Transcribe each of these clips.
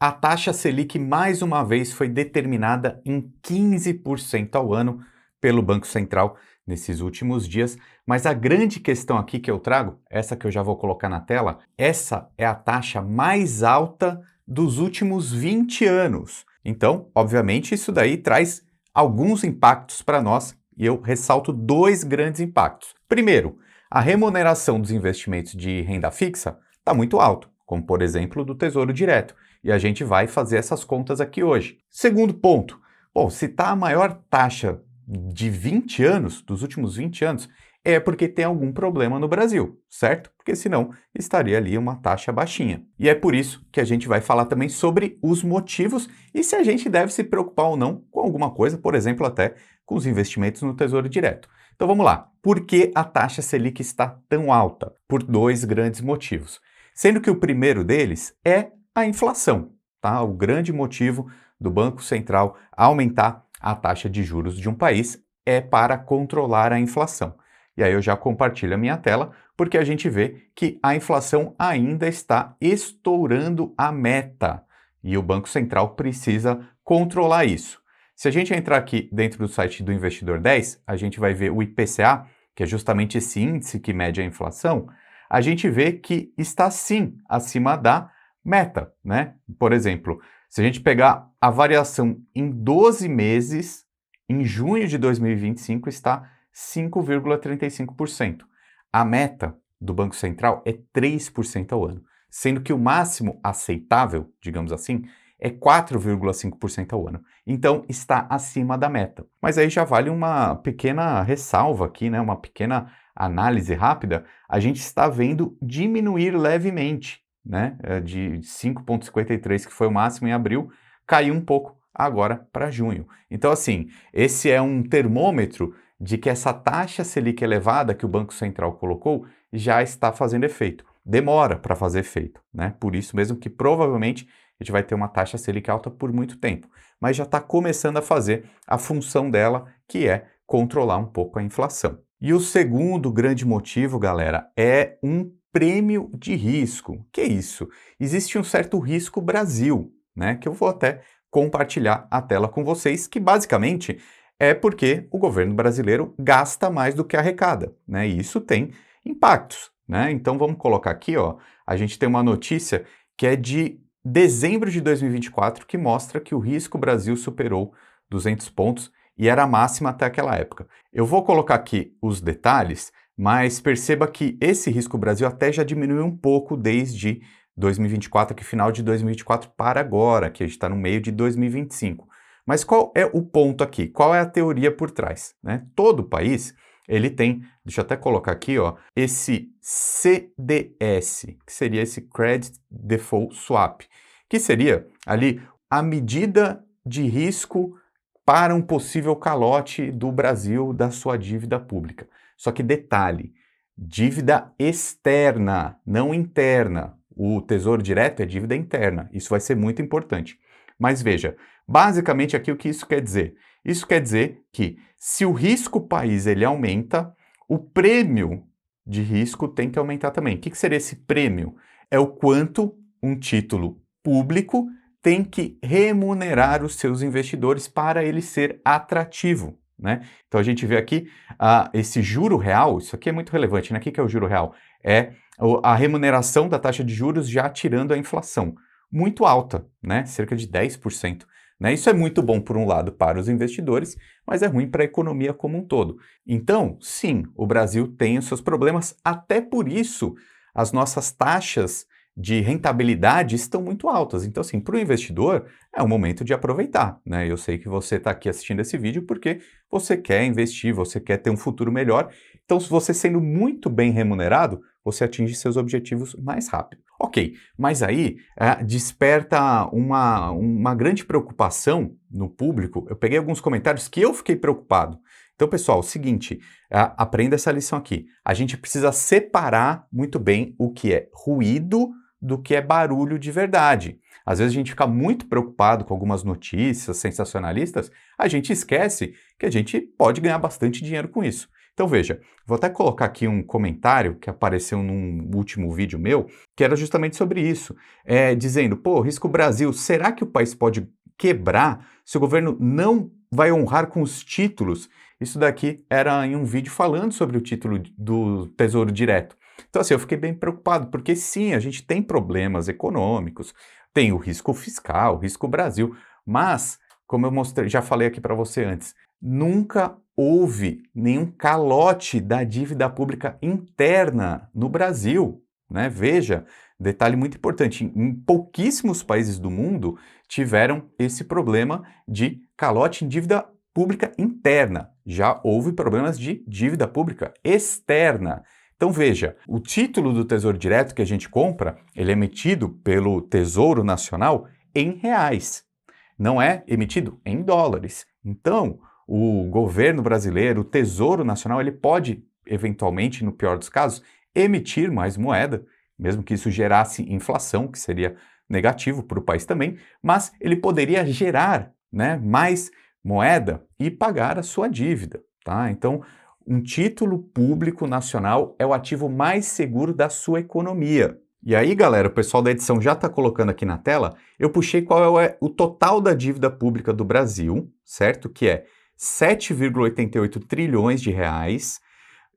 A taxa Selic mais uma vez foi determinada em 15% ao ano pelo Banco Central nesses últimos dias, mas a grande questão aqui que eu trago, essa que eu já vou colocar na tela, essa é a taxa mais alta dos últimos 20 anos. Então, obviamente, isso daí traz alguns impactos para nós e eu ressalto dois grandes impactos. Primeiro, a remuneração dos investimentos de renda fixa está muito alta, como por exemplo do Tesouro Direto. E a gente vai fazer essas contas aqui hoje. Segundo ponto, bom, se está a maior taxa de 20 anos, dos últimos 20 anos, é porque tem algum problema no Brasil, certo? Porque senão estaria ali uma taxa baixinha. E é por isso que a gente vai falar também sobre os motivos e se a gente deve se preocupar ou não com alguma coisa, por exemplo, até com os investimentos no Tesouro Direto. Então vamos lá. Por que a taxa Selic está tão alta? Por dois grandes motivos. Sendo que o primeiro deles é a inflação, tá? O grande motivo do Banco Central aumentar a taxa de juros de um país é para controlar a inflação. E aí eu já compartilho a minha tela, porque a gente vê que a inflação ainda está estourando a meta e o Banco Central precisa controlar isso. Se a gente entrar aqui dentro do site do Investidor 10, a gente vai ver o IPCA, que é justamente esse índice que mede a inflação, a gente vê que está sim acima da meta, né? Por exemplo, se a gente pegar a variação em 12 meses, em junho de 2025 está 5,35%. A meta do Banco Central é 3% ao ano, sendo que o máximo aceitável, digamos assim, é 4,5% ao ano. Então está acima da meta. Mas aí já vale uma pequena ressalva aqui, né? Uma pequena análise rápida. A gente está vendo diminuir levemente, né, de 5,53, que foi o máximo em abril, caiu um pouco agora para junho. Então, assim, esse é um termômetro de que essa taxa Selic elevada que o Banco Central colocou já está fazendo efeito. Demora para fazer efeito, né? Por isso mesmo que provavelmente a gente vai ter uma taxa Selic alta por muito tempo, mas já está começando a fazer a função dela, que é controlar um pouco a inflação. E o segundo grande motivo, galera, é um prêmio de risco. Que é isso? Existe um certo risco Brasil, né? Que eu vou até compartilhar a tela com vocês, que basicamente é porque o governo brasileiro gasta mais do que arrecada, né? E isso tem impactos, né? Então vamos colocar aqui, ó, a gente tem uma notícia que é de dezembro de 2024 que mostra que o risco Brasil superou 200 pontos e era a máxima até aquela época. Eu vou colocar aqui os detalhes, mas perceba que esse risco Brasil até já diminuiu um pouco desde 2024, que final de 2024 para agora, que a gente está no meio de 2025. Mas qual é o ponto aqui? Qual é a teoria por trás, né? Todo país, ele tem, deixa eu até colocar aqui, ó, esse CDS, que seria esse Credit Default Swap, que seria ali a medida de risco para um possível calote do Brasil da sua dívida pública. Só que detalhe, dívida externa, não interna. O Tesouro Direto é dívida interna, isso vai ser muito importante. Mas veja, basicamente aqui o que isso quer dizer? Isso quer dizer que se o risco país ele aumenta, o prêmio de risco tem que aumentar também. O que seria esse prêmio? É o quanto um título público tem que remunerar os seus investidores para ele ser atrativo, né? Então a gente vê aqui esse juro real, isso aqui é muito relevante, né? O que é o juro real? É a remuneração da taxa de juros já tirando a inflação, muito alta, né? Cerca de 10%. Né? Isso é muito bom, por um lado, para os investidores, mas é ruim para a economia como um todo. Então, sim, o Brasil tem os seus problemas, até por isso as nossas taxas de rentabilidade estão muito altas. Então, assim, para o investidor é o momento de aproveitar, né? Eu sei que você está aqui assistindo esse vídeo porque você quer investir, você quer ter um futuro melhor. Então, se você sendo muito bem remunerado, você atinge seus objetivos mais rápido. Ok, mas aí desperta uma grande preocupação no público. Eu peguei alguns comentários que eu fiquei preocupado. Então, pessoal, é o seguinte, aprenda essa lição aqui. A gente precisa separar muito bem o que é ruído do que é barulho de verdade. Às vezes a gente fica muito preocupado com algumas notícias sensacionalistas, a gente esquece que a gente pode ganhar bastante dinheiro com isso. Então veja, vou até colocar aqui um comentário que apareceu num último vídeo meu, que era justamente sobre isso, dizendo, pô, Risco Brasil, será que o país pode quebrar se o governo não vai honrar com os títulos? Isso daqui era em um vídeo falando sobre o título do Tesouro Direto. Então assim, eu fiquei bem preocupado, porque sim, a gente tem problemas econômicos, tem o risco fiscal, o Risco Brasil, mas, como eu mostrei, já falei aqui para você antes, nunca houve nenhum calote da dívida pública interna no Brasil, né? Veja, detalhe muito importante, em pouquíssimos países do mundo tiveram esse problema de calote em dívida pública interna. Já houve problemas de dívida pública externa. Então veja, o título do Tesouro Direto que a gente compra, ele é emitido pelo Tesouro Nacional em reais, não é emitido em dólares. Então, o governo brasileiro, o Tesouro Nacional, ele pode, eventualmente, no pior dos casos, emitir mais moeda, mesmo que isso gerasse inflação, que seria negativo para o país também, mas ele poderia gerar, né, mais moeda e pagar a sua dívida, tá? Então, um título público nacional é o ativo mais seguro da sua economia. E aí, galera, o pessoal da edição já está colocando aqui na tela, eu puxei qual é o total da dívida pública do Brasil, certo? Que é 7,88 trilhões de reais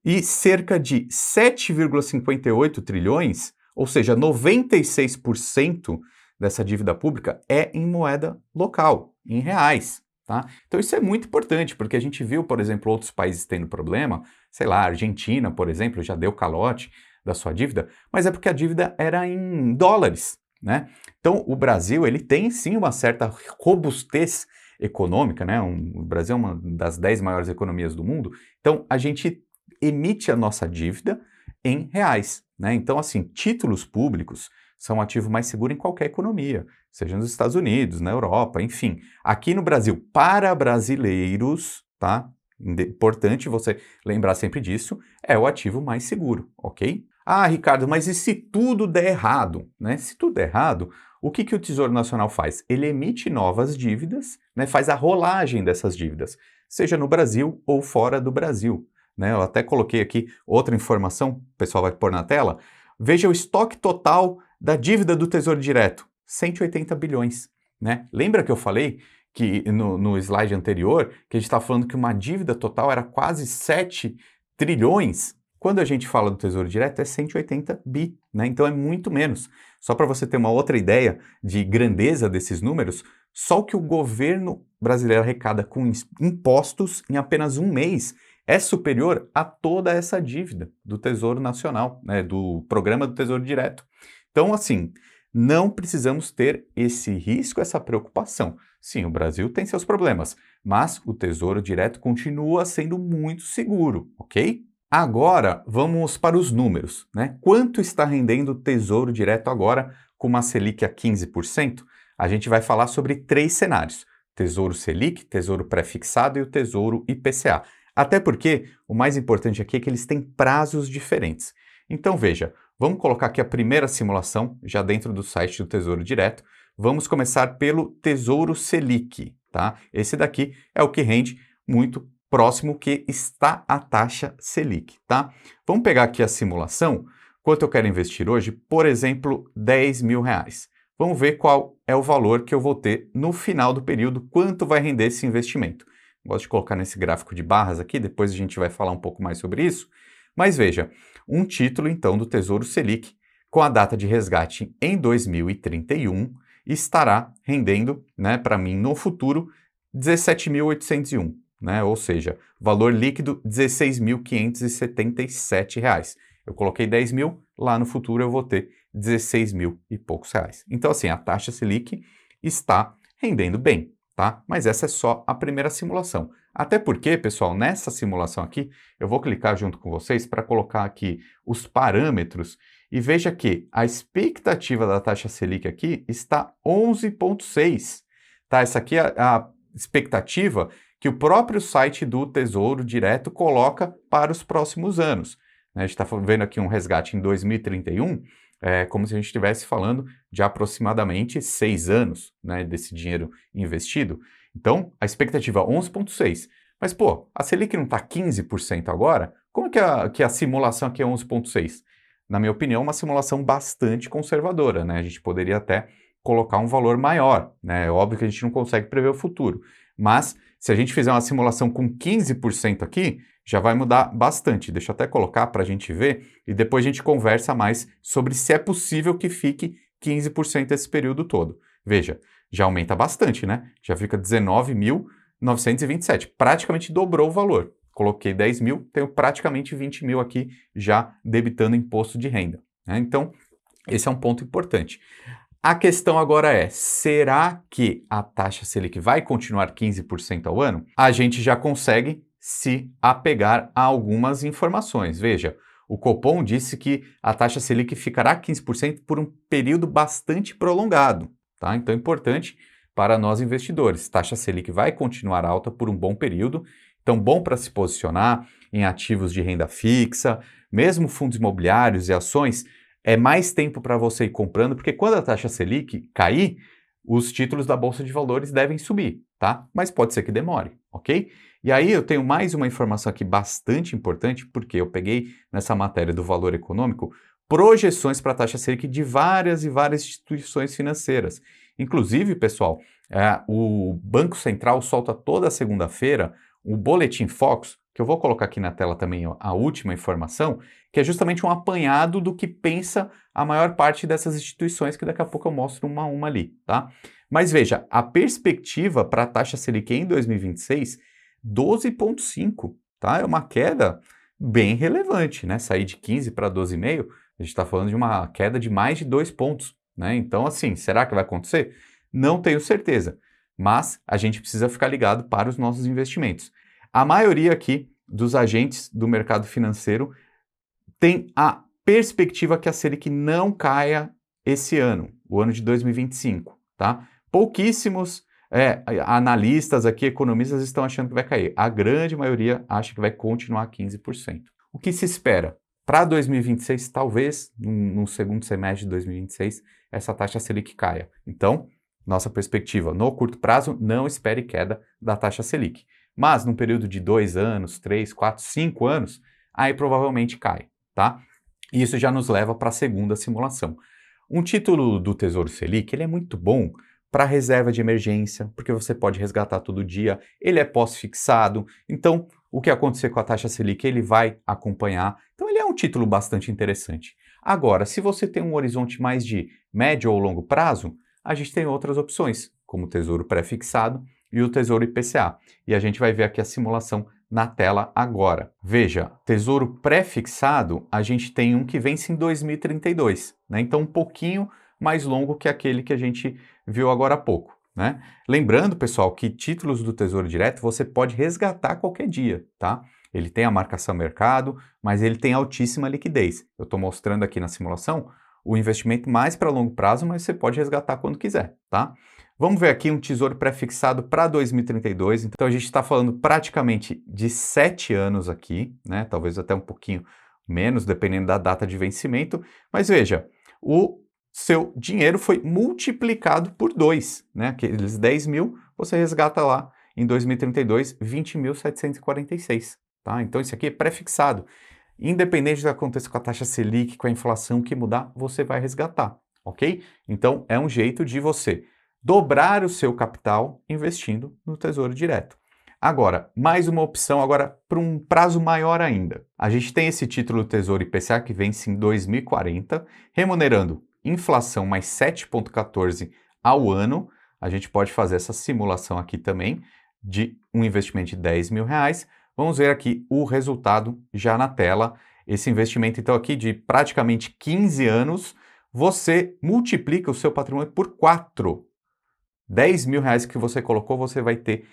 e cerca de 7,58 trilhões, ou seja, 96% dessa dívida pública é em moeda local, em reais. Tá? Então isso é muito importante, porque a gente viu, por exemplo, outros países tendo problema, sei lá, a Argentina, por exemplo, já deu calote da sua dívida, mas é porque a dívida era em dólares, né? Então o Brasil, ele tem sim uma certa robustez econômica, né? O Brasil é uma das 10 maiores economias do mundo, então a gente emite a nossa dívida em reais, né? Então assim, títulos públicos são um ativo mais seguro em qualquer economia, seja nos Estados Unidos, na Europa, enfim. Aqui no Brasil, para brasileiros, tá? Importante você lembrar sempre disso, é o ativo mais seguro, ok? Ah, Ricardo, mas e se tudo der errado, né? Se tudo der errado, o que o Tesouro Nacional faz? Ele emite novas dívidas, né? Faz a rolagem dessas dívidas, seja no Brasil ou fora do Brasil, né? Eu até coloquei aqui outra informação, o pessoal vai pôr na tela. Veja o estoque total da dívida do Tesouro Direto, 180 bilhões, né? Lembra que eu falei que no slide anterior, que a gente está falando que uma dívida total era quase 7 trilhões? Quando a gente fala do Tesouro Direto é 180 bi, né? Então é muito menos. Só para você ter uma outra ideia de grandeza desses números, só o que o governo brasileiro arrecada com impostos em apenas um mês é superior a toda essa dívida do Tesouro Nacional, né, do programa do Tesouro Direto. Então, assim, não precisamos ter esse risco, essa preocupação. Sim, o Brasil tem seus problemas, mas o Tesouro Direto continua sendo muito seguro, ok? Agora, vamos para os números, né? Quanto está rendendo o Tesouro Direto agora com uma Selic a 15%? A gente vai falar sobre 3 cenários: Tesouro Selic, Tesouro Pré-fixado e o Tesouro IPCA. Até porque o mais importante aqui é que eles têm prazos diferentes. Então veja, vamos colocar aqui a primeira simulação, já dentro do site do Tesouro Direto. Vamos começar pelo Tesouro Selic, tá? Esse daqui é o que rende muito próximo que está a taxa Selic, tá? Vamos pegar aqui a simulação. Quanto eu quero investir hoje? Por exemplo, 10 mil reais. Vamos ver qual é o valor que eu vou ter no final do período, quanto vai render esse investimento. Gosto de colocar nesse gráfico de barras aqui, depois a gente vai falar um pouco mais sobre isso. Mas veja, um título então do Tesouro Selic, com a data de resgate em 2031, estará rendendo, né, para mim no futuro, 17.801, né? Ou seja, valor líquido R$ 16.577. Eu coloquei 10 mil, lá no futuro eu vou ter 16 mil e poucos reais. Então assim, a taxa Selic está rendendo bem, tá? Mas essa é só a primeira simulação. Até porque, pessoal, nessa simulação aqui, eu vou clicar junto com vocês para colocar aqui os parâmetros e veja que a expectativa da taxa Selic aqui está 11,6. Tá? Essa aqui é a expectativa que o próprio site do Tesouro Direto coloca para os próximos anos. A gente está vendo aqui um resgate em 2031, como se a gente estivesse falando de aproximadamente 6 anos, né, desse dinheiro investido. Então, a expectativa é 11,6. Mas, pô, a Selic não está 15% agora? Como que a simulação aqui é 11,6%? Na minha opinião, uma simulação bastante conservadora, né? A gente poderia até colocar um valor maior, né? É óbvio que a gente não consegue prever o futuro, mas se a gente fizer uma simulação com 15% aqui, já vai mudar bastante. Deixa eu até colocar para a gente ver e depois a gente conversa mais sobre se é possível que fique 15% esse período todo. Veja, já aumenta bastante, né? Já fica 19.927, praticamente dobrou o valor. Coloquei 10 mil, tenho praticamente 20 mil aqui já debitando imposto de renda, né? Então, esse é um ponto importante. A questão agora é, será que a taxa Selic vai continuar 15% ao ano? A gente já consegue se apegar a algumas informações. Veja, o Copom disse que a taxa Selic ficará 15% por um período bastante prolongado, tá? Então é importante para nós investidores. Taxa Selic vai continuar alta por um bom período, então bom para se posicionar em ativos de renda fixa, mesmo fundos imobiliários e ações, é mais tempo para você ir comprando, porque quando a taxa Selic cair, os títulos da Bolsa de Valores devem subir, tá? Mas pode ser que demore, ok? E aí eu tenho mais uma informação aqui bastante importante, porque eu peguei nessa matéria do Valor Econômico projeções para a taxa Selic de várias e várias instituições financeiras. Inclusive, pessoal, o Banco Central solta toda segunda-feira o Boletim Focus, que eu vou colocar aqui na tela também a última informação, que é justamente um apanhado do que pensa a maior parte dessas instituições, que daqui a pouco eu mostro uma a uma ali, tá? Mas veja, a perspectiva para a taxa Selic em 2026, 12,5, tá? É uma queda bem relevante, né? Sair de 15 para 12,5, a gente está falando de uma queda de mais de 2 pontos, né? Então, assim, será que vai acontecer? Não tenho certeza, mas a gente precisa ficar ligado para os nossos investimentos. A maioria aqui dos agentes do mercado financeiro tem a perspectiva que a Selic não caia esse ano, o ano de 2025, tá? Pouquíssimos analistas aqui, economistas, estão achando que vai cair. A grande maioria acha que vai continuar 15%. O que se espera? Para 2026, talvez, no segundo semestre de 2026, essa taxa Selic caia. Então, nossa perspectiva, no curto prazo, não espere queda da taxa Selic. Mas, num período de 2 anos, 3, 4, 5 anos, aí provavelmente cai, tá? E isso já nos leva para a segunda simulação. Um título do Tesouro Selic, ele é muito bom para reserva de emergência, porque você pode resgatar todo dia, ele é pós-fixado, então o que acontecer com a taxa Selic, ele vai acompanhar. Então ele é um título bastante interessante. Agora, se você tem um horizonte mais de médio ou longo prazo, a gente tem outras opções, como o Tesouro Pré-fixado e o Tesouro IPCA. E a gente vai ver aqui a simulação na tela agora. Veja, Tesouro Pré-fixado, a gente tem um que vence em 2032, né? Então um pouquinho mais longo que aquele que a gente viu agora há pouco, né? Lembrando, pessoal, que títulos do Tesouro Direto você pode resgatar qualquer dia, tá? Ele tem a marcação mercado, mas ele tem altíssima liquidez. Eu estou mostrando aqui na simulação o investimento mais para longo prazo, mas você pode resgatar quando quiser, tá? Vamos ver aqui um tesouro pré-fixado para 2032. Então a gente está falando praticamente de 7 anos aqui, né? Talvez até um pouquinho menos, dependendo da data de vencimento. Mas veja, o seu dinheiro foi multiplicado por 2, né? Aqueles 10 mil, você resgata lá em 2032, 20.746, tá? Então isso aqui é pré-fixado. Independente do que aconteça com a taxa Selic, com a inflação que mudar, você vai resgatar, ok? Então é um jeito de você dobrar o seu capital investindo no Tesouro Direto. Agora, mais uma opção agora para um prazo maior ainda. A gente tem esse título Tesouro IPCA que vence em 2040, remunerando inflação mais 7,14 ao ano. A gente pode fazer essa simulação aqui também de um investimento de 10 mil reais. Vamos ver aqui o resultado já na tela. Esse investimento, então, aqui de praticamente 15 anos, você multiplica o seu patrimônio por 4. 10 mil reais que você colocou, você vai ter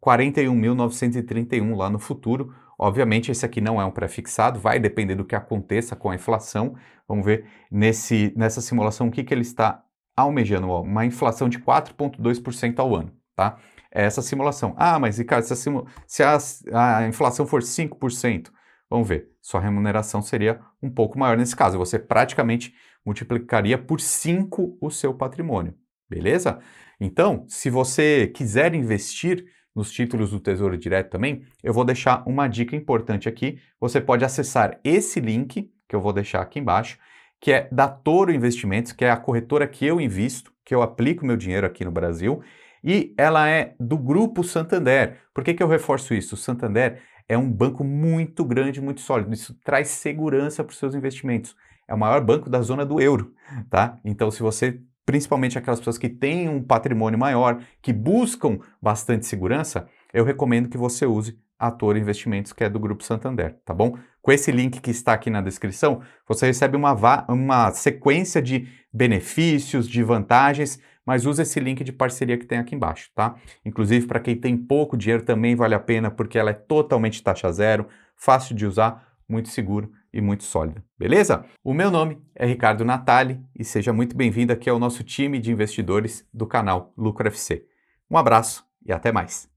41.931 lá no futuro. Obviamente, esse aqui não é um pré-fixado, vai depender do que aconteça com a inflação. Vamos ver nessa simulação o que ele está almejando. Ó, uma inflação de 4,2% ao ano, tá? É essa simulação. Ah, mas Ricardo, se a inflação for 5%, vamos ver, sua remuneração seria um pouco maior nesse caso. Você praticamente multiplicaria por 5 o seu patrimônio, beleza? Então, se você quiser investir nos títulos do Tesouro Direto também, eu vou deixar uma dica importante aqui. Você pode acessar esse link, que eu vou deixar aqui embaixo, que é da Toro Investimentos, que é a corretora que eu invisto, que eu aplico meu dinheiro aqui no Brasil, e ela é do Grupo Santander. Por que eu reforço isso? O Santander é um banco muito grande, muito sólido. Isso traz segurança para os seus investimentos. É o maior banco da zona do euro, tá? Então, se você, principalmente aquelas pessoas que têm um patrimônio maior, que buscam bastante segurança, eu recomendo que você use a Toro Investimentos, que é do Grupo Santander, tá bom? Com esse link que está aqui na descrição, você recebe uma sequência de benefícios, de vantagens, mas usa esse link de parceria que tem aqui embaixo, tá? Inclusive, para quem tem pouco dinheiro, também vale a pena, porque ela é totalmente taxa zero, fácil de usar, muito seguro e muito sólida, beleza? O meu nome é Ricardo Natali e seja muito bem-vindo aqui ao nosso time de investidores do canal Lucro FC. Um abraço e até mais!